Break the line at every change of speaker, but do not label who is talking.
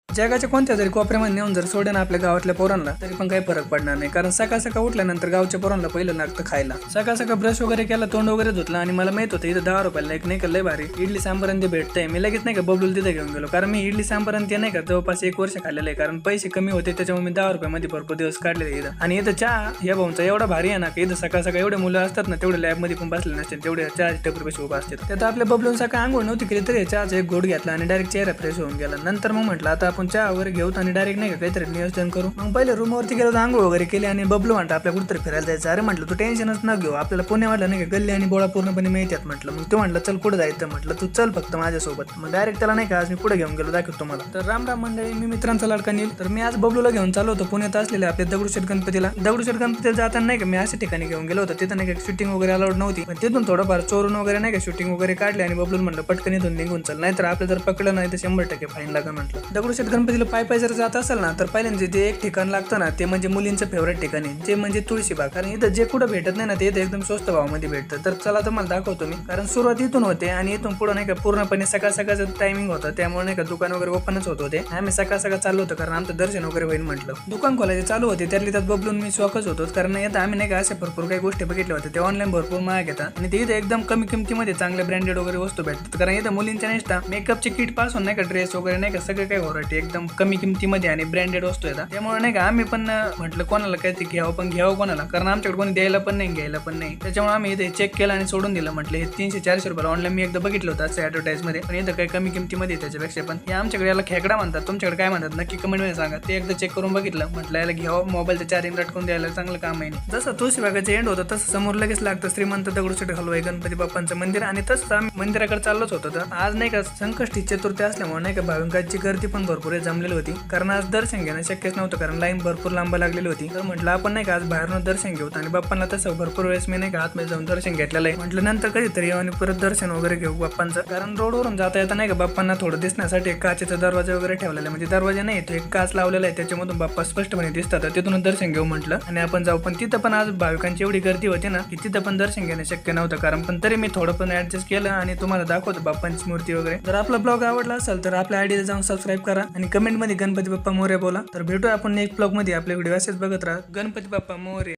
जगाच्या कोणत्या तरी कोपऱ्यामध्ये नेऊन जर सोडे ना आपल्या गावातल्या पोरांना तरी पण काही फरक पडणार नाही, कारण सकाळ सकाळ उठल्यानंतर गावच्या पोरांना पहिलं लागतं खायला. सकाळ सकाळ ब्रश वगैरे केला, तोंड वगैरे धुतलं आणि मला माहित होतं इथं 10 रुपयाला एक नाही का लय भारी इडली सांबार ते भेटतंय. मी लगेच नाही का बबलूला तिथे घेऊन गेलो, कारण मी इडली सांबार ते नाही का जवळपास 1 वर्ष खाल्लेलं आहे, कारण पैसे कमी होते त्याच्यामुळे मी 10 रुपयामध्ये भरपूर दिवस काढले इथं. आणि इथं चहा या भाऊंचा एवढा भारी आहे ना की इथं सकाळ सकाळ एवढे मुलं असतात ना तेवढे लॅबमध्ये पण बसले नसते, तेवढे चहाचे टपरी पैसे उभा असतात. त्यात आपल्या बबलून सकाळ आंघोळ नव्हती केली तरी चहाचा एक घोट घेतला आणि डायरेक्ट चेहरा फ्रेश होऊन गेला. नंतर मग म्हटलं आता आपण चहा वगैरे घेऊ आणि डायरेक्ट नाही का काहीतरी नियोजन करू. मग पहिले रूमवरती गेलो, आंघोळ वगैरे केली आणि बबलू म्हणता आपल्या कुठेतरी फिरायला जायचं. अरे म्हटलं तू टेन्शनच न घेऊ, आपल्याला पुण्यावाला नाही का गल्ली आणि बोळा पूर्णपणे मिळतात म्हटलं. मग तो म्हटलं चल कुठं जायचं, म्हटलं तू चल फक्त माझ्यासोबत. मग डायरेक्ट त्याला नाही का आज मी पुढे घेऊन गेलो, दाखवतो तुम्हाला. तर राम राम मंडळी, मी मित्रांचा लाडका नील. तर मी आज बबलूला घेऊन चाललो होतो पुण्यात असलेल्या आपल्या दगडूशेठ गणपतीला. दगडूशेठ गणपतीला जाताना नाही का मी अशा ठिकाणी घेऊन गेलो होतो, तिथं नाही का शूटिंग वगैरे अलाउड नव्हती, पण तिथून थोडंफार चोरून वगैरे नाही का शूटिंग वगैरे काढले आणि बबलून म्हटलं पटकन इथून निघून चल, नाहीतर आपलं जर पकडलं नाही तर 100% फाईन लागेल म्हटलं. दगडूशेठ गणपतीला पाय जर जात असेल ना तर पहिल्यांदा जे एक ठिकाण लागतं ना ते म्हणजे मुलींचं फेवरेट ठिकाण आहे, ते म्हणजे तुळशीबाग. कारण इथं जे कुठं भेटत नाही ना ते इथं एकदम स्वस्त भावामध्ये भेटतं. तर चला तुम्हाला दाखवतो मी, कारण सुरुवात इथून होते आणि इथून पुढे नाही का पूर्णपणे सकाळ सकाळचं टायमिंग होतं, त्यामुळे नाही का दुकान वगैरे ओपनच होत होते. आम्ही सकाळ सकाळ चाललो होतो कारण आमचं दर्शन वगैरे होईल म्हटलं. दुकान खोलायचे चालू होते, त्यातली त्यात बबलून मी शॉकच होतो, कारण आता आम्ही नाही का अशा भरपूर काही गोष्टी बघितल्या होत्या, ते ऑनलाईन भरपूर महाग येतात आणि ते इथे एकदम कमी किमतीमध्ये चांगल्या ब्रँडेड वगैरे वस्तू भेटतात. कारण इथं मुलींच्या निष्ठा मेकअपची किट पासून नाही का ड्रेस वगैरे नाही का सगळं काही व्हरायटी एकदम कमी किमतीमध्ये आणि ब्रँडेड वस्तू येतात. त्यामुळे नाही का आम्ही पण म्हटलं कोणाला काय ते घ्यावं, पण घ्यावं कोणाला, कारण आमच्याकडे कोणी द्यायला पण नाही घ्यायला पण नाही. त्याच्यामुळे आम्ही इथे चेक केलं आणि सोडून दिलं. म्हटलं हे 300-400 रुपयाला ऑनलाईन मी एकदा बघितलं होतं असं ऍडव्हर्टाईज मध्ये, पण इथं काही कमी किमतीमध्ये त्याच्यापेक्षा. पण हे आमच्याकडे याला खेकडा म्हणतात, तुमच्याकडे काय म्हणतात नक्की कमेंट मध्ये सांगा. ते एकदा चेक करून बघितलं, म्हटलं याला घ्यावं, मोबाईलचं चार्जिंग लटकून द्यायला चांगलं काम आहे. जसं तुळशीबागेचं एंड होतं तसं समोर लगेच लागतं श्रीमंत दगडूशेठ हलवाई गणपती बाप्पांचं मंदिर, आणि तसंच आम्ही मंदिराकडे चाललोच होतो. तर आज नाही का संकष्टी चतुर्थी असल्यामुळे नाही का भाविकांची गर्दी पण भरपूर जमलेली होती, कारण आज दर्शन घेणं शक्यच नव्हतं, कारण लाईन भरपूर लांब लागलेली होती. तर म्हटलं आपण नाही का आज बाहेरून दर्शन घेऊ, आणि बाप्पांना तसं भरपूर वेळेस मी नाही का आतमध्ये जाऊन दर्शन घेतलेलं आहे. म्हटलं नंतर कधीतरी येऊ आणि परत दर्शन वगैरे घेऊ बाप्पांचं, कारण रोडवरून जाता येता नाही का बाप्पांना थोडं दिसण्यासाठी एक काचेचा दरवाजा वगैरे ठेवलेला आहे, म्हणजे दरवाजा नाही तो एक काच लावलेला आहे, त्याच्यामधून बाप्पा स्पष्टपणे दिसतात. तिथून दर्शन घेऊ म्हटलं आणि आपण जाऊ. पण तिथं पण आज भाविकांची एवढी गर्दी होती ना की तिथं पण दर्शन घेणं शक्य नव्हतं, कारण पण तरी मी थोडं पण ऍडजस्ट केलं आणि तुम्हाला दाखवतो बाप्पांची मूर्ती वगैरे. जर आपला ब्लॉग आवडला असेल तर आपल्या आयडीला जाऊन सबस्क्राईब करा आणि कमेंट मध्ये गणपती बाप्पा मोरया बोला. तर भेटूया आपण नेक्स्ट ब्लॉग मध्ये. आपले व्हिडिओ असेच बघत राहा. गणपती बाप्पा मोरया.